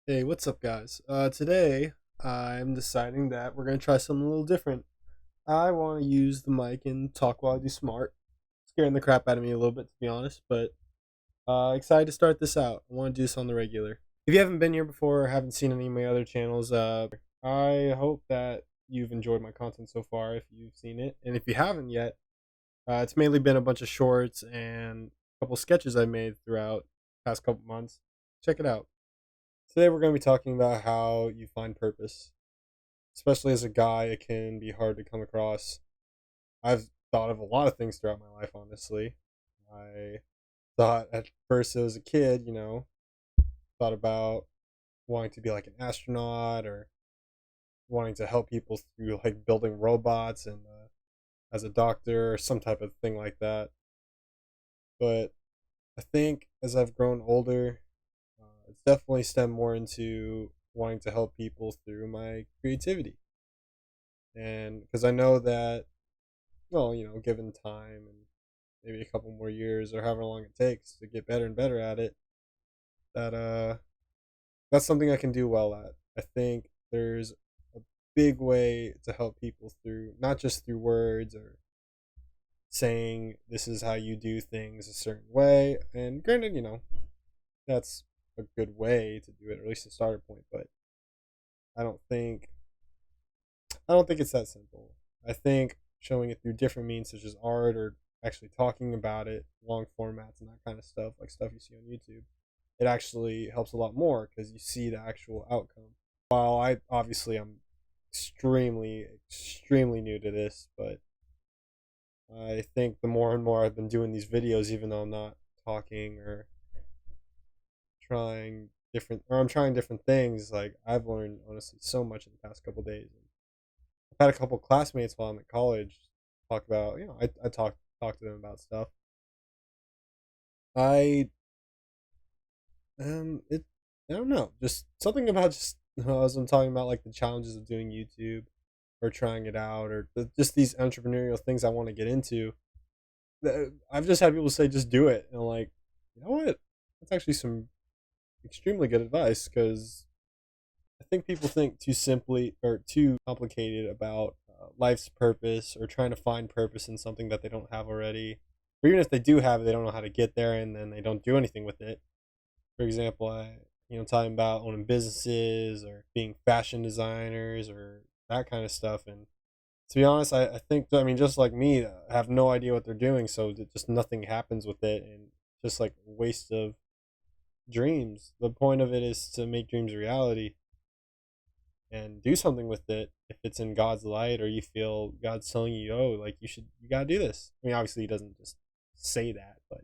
Hey, what's up, guys? Today I'm deciding that we're gonna try something a little different. I want to use the mic and talk while I do smart. Scaring the crap out of me a little bit, to be honest, but excited to start this out. I want to do this on the regular. If you haven't been here before or haven't seen any of my other channels, I hope that you've enjoyed my content so far. If you've seen it, and if you haven't yet, it's mainly been a bunch of shorts and a couple sketches I made throughout the past couple months. Check it out. Today we're going to be talking about how you find purpose. Especially as a guy, it can be hard to come across. I've thought of a lot of things throughout my life, honestly. I thought at first as a kid, thought about wanting to be like an astronaut or wanting to help people through like building robots and as a doctor or some type of thing like that. But I think as I've grown older, it's definitely stemmed more into wanting to help people through my creativity. And because I know that, well, given time and maybe a couple more years or however long it takes to get better and better at it, that that's something I can do well at. I think there's a big way to help people through not just through words or saying this is how you do things a certain way. And granted, that's a good way to do it, or at least a starter point, but I don't think I don't think it's that simple. I think showing it through different means such as art or actually talking about it, long formats and that kind of stuff, like stuff you see on YouTube, it actually helps a lot more because you see the actual outcome. While I'm extremely new to this, but I think the more and more I've been doing these videos, even though I'm not talking or I'm trying different things, like I've learned honestly so much in the past couple days. I've had a couple classmates while I'm at college talk about, I talk to them about stuff. I it I don't know, just something about just as I'm talking about like the challenges of doing YouTube or trying it out or just these entrepreneurial things I want to get into. I've just had people say just do it, and I'm like, you know what? That's actually some extremely good advice because I think people think too simply or too complicated about life's purpose or trying to find purpose in something that they don't have already. Or even if they do have it, they don't know how to get there and then they don't do anything with it. For example, talking about owning businesses or being fashion designers or that kind of stuff. And to be honest, I think, I mean, just like me, I have no idea what they're doing. So just nothing happens with it and just like a waste of dreams. The point of it is to make dreams a reality and do something with it if it's in God's light or you feel God's telling you, oh, like you gotta do this. I mean, obviously, He doesn't just say that, but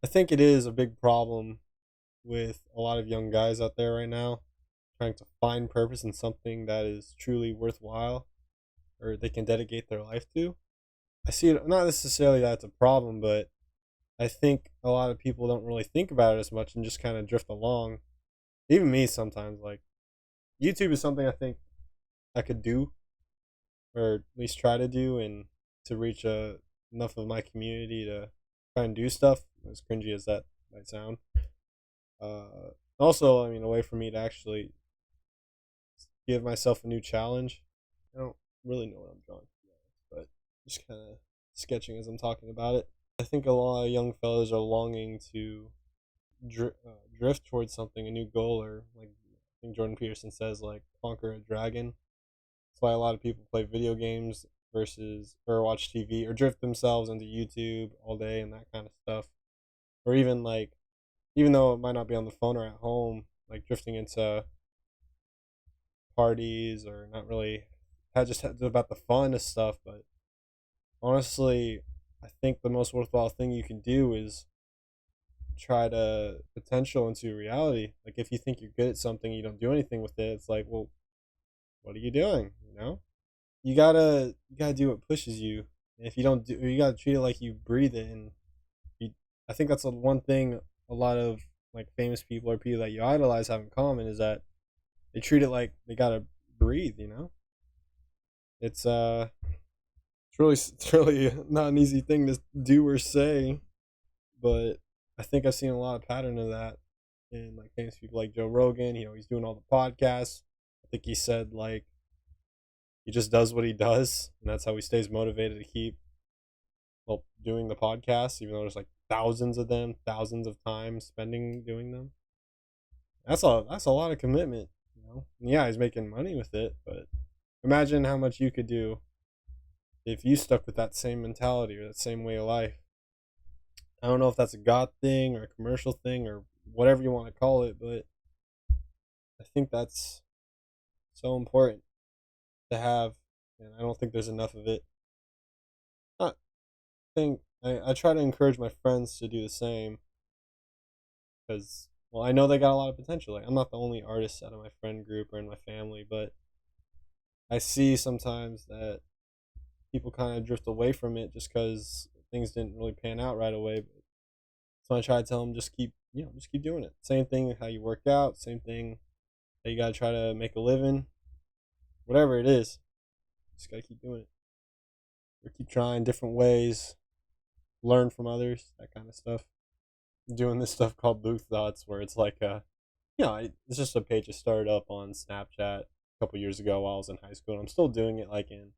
I think it is a big problem with a lot of young guys out there right now trying to find purpose in something that is truly worthwhile or they can dedicate their life to. I see it not necessarily that it's a problem, but I think a lot of people don't really think about it as much and just kind of drift along. Even me sometimes, like YouTube is something I think I could do or at least try to do, and to reach enough of my community to try and do stuff, as cringy as that might sound. Also, I mean, a way for me to actually give myself a new challenge. I don't really know what I'm drawing, to be honest, but just kind of sketching as I'm talking about it. I think a lot of young fellas are longing to drift towards something, a new goal, or like I think Jordan Peterson says, like conquer a dragon. That's why a lot of people play video games versus or watch TV or drift themselves into YouTube all day and that kind of stuff. Or even like even though it might not be on the phone or at home, like drifting into parties or not really just about the fun of stuff, but honestly, I think the most worthwhile thing you can do is try to potential into reality. Like if you think you're good at something, you don't do anything with it. It's like, well, what are you doing? You gotta do what pushes you. And if you don't do, you gotta treat it like you breathe it. And you, I think that's the one thing a lot of like famous people or people that you idolize have in common is that they treat it like they gotta breathe. It's it's really not an easy thing to do or say, but I think I've seen a lot of pattern of that. and like famous people like Joe Rogan. He's doing all the podcasts. I think he said like he just does what he does, and that's how he stays motivated to keep doing the podcast, even though there's like thousands of them, thousands of times spending doing them. That's a lot of commitment. And yeah, he's making money with it, but imagine how much you could do if you stuck with that same mentality or that same way of life. I don't know if that's a God thing or a commercial thing or whatever you want to call it, but I think that's so important to have, and I don't think there's enough of it. Not think I try to encourage my friends to do the same because, well, I know they got a lot of potential. Like, I'm not the only artist out of my friend group or in my family, but I see sometimes that people kind of drift away from it just because things didn't really pan out right away. So I try to tell them just keep doing it. Same thing with how you work out. Same thing that you gotta try to make a living. Whatever it is, just gotta keep doing it. Or keep trying different ways. Learn from others. That kind of stuff. Doing this stuff called Booth Thoughts, where it's like it's just a page I started up on Snapchat a couple years ago while I was in high school. And I'm still doing it like in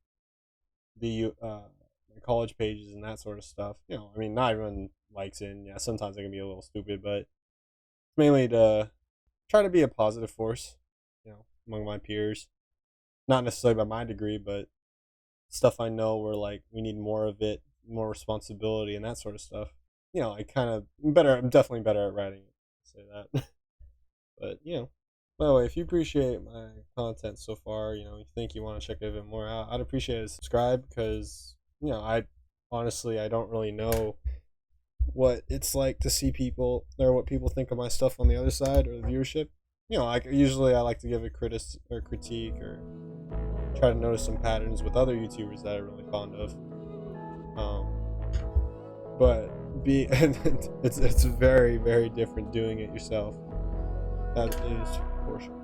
the my college pages and that sort of stuff. I mean, not everyone likes it. And yeah, sometimes it can be a little stupid, but it's mainly to try to be a positive force, among my peers. Not necessarily by my degree, but stuff I know where like we need more of it, more responsibility, and that sort of stuff. I kind of better. I'm definitely better at writing it. Say that, but by the way, if you appreciate my content so far, you think you want to check it a bit more out, I'd appreciate it. Subscribe because I honestly I don't really know what it's like to see people or what people think of my stuff on the other side or the viewership. Like usually I like to give a critique or try to notice some patterns with other YouTubers that I'm really fond of. But it's very very different doing it yourself. That is for sure.